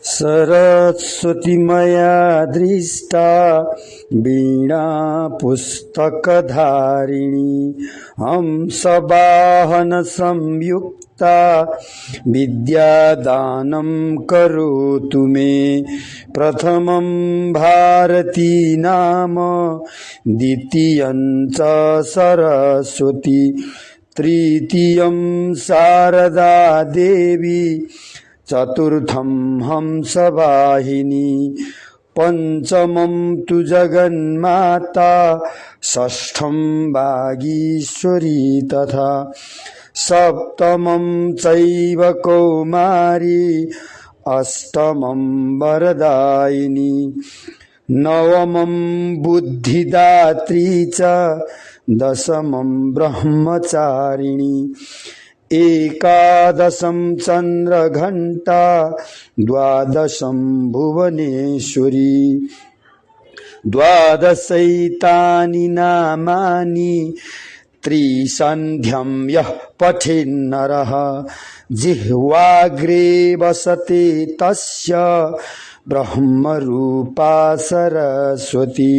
सरस्वती मया दृष्टा वीणा पुस्तकधारिणी हंसवाहन संयुक्ता विद्यादानं करोतु मे। प्रथमं भारती नाम द्वितीयं च सरस्वती तृतीयं शारदा देवी चतुर्थं हंसवाहिनी पंचमं तु जगन्माता षष्ठं वागीश्वरी तथा सप्तमं चैव कौमारी अष्टमं वरदायिनी नवमं बुद्धिदात्री च दशमं ब्रह्मचारिणी एकादशं चंद्रघंटा द्वादशं भुवनेश्वरी द्वादशैतानि नामानि त्रिसन्ध्यं यः पठेन्नरः जिह्वाग्रे वसते तस्य ब्रह्मरूपा सरस्वती।